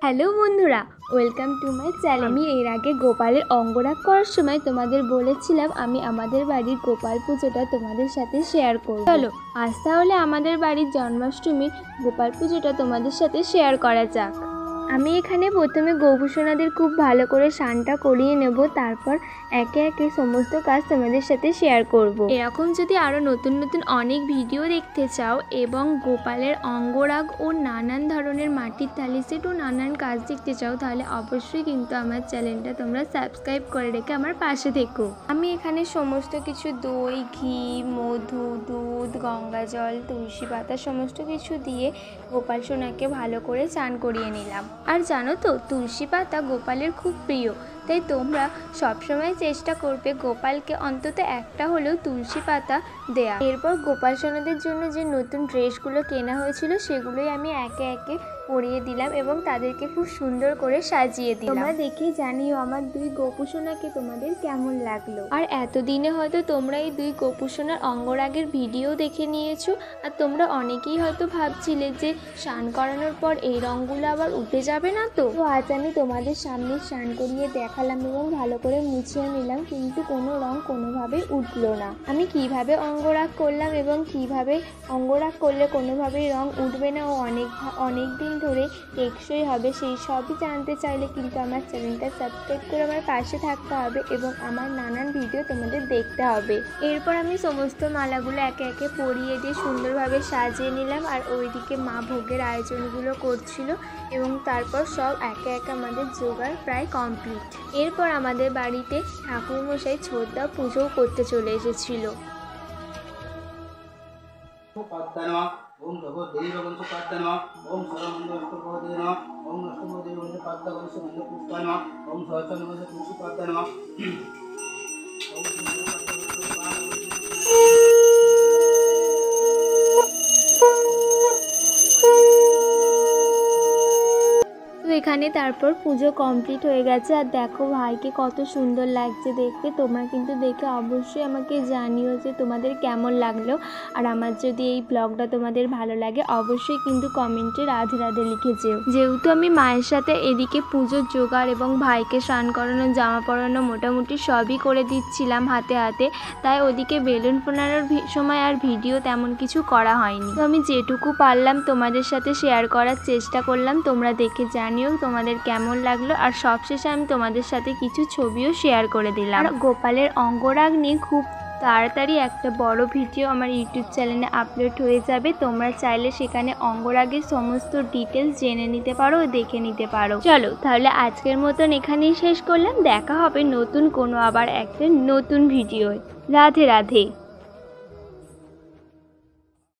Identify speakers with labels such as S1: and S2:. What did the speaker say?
S1: Hello বন্ধুরা, welcome to my channel. আমি এর আগে গোপালের অঙ্গরাগ করার সময় তোমাদের বলেছিলাম আমি আমাদের বাড়ির গোপাল পুজোটা তোমাদের সাথে শেয়ার করব। চলো আজ তাহলে আমাদের বাড়ির জন্মাষ্টমীর গোপাল পুজোটা তোমাদের সাথে শেয়ার করা যাক। আমি এখানে প্রথমে গোপুসোনাদের খুব ভালো করে স্নানটা করিয়ে নেব, তারপর একে একে সমস্ত কাজ তোমাদের সাথে শেয়ার করব। এরকম যদি আরও নতুন নতুন অনেক ভিডিও দেখতে চাও এবং গোপালের অঙ্গরাগ ও নানান ধরনের মাটির থালি সেট ও নানান কাজ দেখতে চাও, তাহলে অবশ্যই কিন্তু আমার চ্যানেলটা তোমরা সাবস্ক্রাইব করে রেখে আমার পাশে থেকো। আমি এখানে সমস্ত কিছু দই, ঘি, মধু, দুধ, গঙ্গা জল, তুলসী পাতা সমস্ত কিছু দিয়ে গোপাল সোনাকে ভালো করে স্নান করিয়ে নিলাম। আর জানো তো, তুলসী পাতা গোপালের খুব প্রিয়, তাই তোমরা সবসময় চেষ্টা করবে গোপালকে অন্তত একটা হলেও তুলসী পাতা দেয়া। এরপর গোপাল সোনাদের জন্য যে নতুন ড্রেসগুলো কেনা হয়েছিল সেগুলোই আমি একে একে পরিয়ে দিলাম এবং তাদেরকে খুব সুন্দর করে সাজিয়ে দিলাম। তোমরা দেখে জানিও আমার দুই গোপুসোনাকে তোমাদের কেমন লাগলো। আর এতদিনে হয়তো তোমরা এই দুই গোপুসোনার অঙ্গরাগের ভিডিও দেখে নিয়েছো, আর তোমরা অনেকেই হয়তো ভাবছিলে যে স্নান করানোর পর এই রঙগুলো আবার উঠে যাবে না। তো আজ আমি তোমাদের সামনে স্নান করিয়ে দেখালাম এবং ভালো করে মুছিয়ে নিলাম, কিন্তু কোনো রং কোনোভাবেই উঠলো না। আমি কিভাবে অঙ্গরাগ করলাম এবং কিভাবে অঙ্গরাগ করলে কোনোভাবেই রং উঠবে না ও অনেক দিন ধরে টেকসই হবে, সেই সবই জানতে চাইলে কিন্তু আমার চ্যানেলটা সাবস্ক্রাইব করে আমার পাশে থাকতে হবে এবং আমার নানান ভিডিও তোমাদের দেখতে হবে। এরপর আমি সমস্ত মালাগুলো একে একে পরিয়ে দিয়ে সুন্দরভাবে সাজিয়ে নিলাম, আর ওইদিকে মা ভোগের আয়োজনগুলো করছিল এবং তারপর সব একে একে আমাদের জোগাড় প্রায় কমপ্লিট। এরপর আমাদের বাড়িতে ঠাকুরমশাই ছোটদা পুজোও করতে চলে এসেছিল।
S2: ओम भगवत देवी भगवंत पाद नमः ओम सर्वमंगलस्तुभ्ये नमः ओम नष्टमोदेवी भगवंत पाद भगवंत मंगल पुष्पाय नमः ओम सहस्रनाम तुलसी पाद नमः
S1: তো এখানে তারপর পুজো কমপ্লিট হয়ে গেছে। আর দেখো ভাইকে কত সুন্দর লাগছে দেখতে। তোমরা কিন্তু দেখে অবশ্যই আমাকে জানিও যে তোমাদের কেমন লাগলো। আর আমার যদি এই ব্লগটা তোমাদের ভালো লাগে অবশ্যই কিন্তু কমেন্টে রাধে রাধে লিখে যেও। যেহেতু আমি মায়ের সাথে এদিকে পুজোর জোগাড় এবং ভাইকে স্নান করানো, জামা পরানো মোটামুটি সবই করে দিচ্ছিলাম হাতে হাতে, তাই ওদিকে বেলুন ফোনানোর সময় আর ভিডিও তেমন কিছু করা হয়নি। তো আমি যেটুকু পারলাম তোমাদের সাথে শেয়ার করার চেষ্টা করলাম। তোমরা দেখে জানিও তোমাদের কেমন লাগলো। আর সবশেষে আমি তোমাদের সাথে কিছু ছবিও শেয়ার করে দিলাম। আর গোপালের অঙ্গরাগ নিয়ে খুব তাড়াতাড়ি একটা বড় ভিডিও আমার ইউটিউব চ্যানেলে আপলোড হয়ে যাবে। তোমরা চাইলে সেখানে অঙ্গরাগের সমস্ত ডিটেলস জেনে নিতে পারো ও দেখে নিতে পারো। চলো তাহলে আজকের মতন এখানেই শেষ করলাম। দেখা হবে নতুন কোনো আবার একটা নতুন ভিডিও। রাধে রাধে।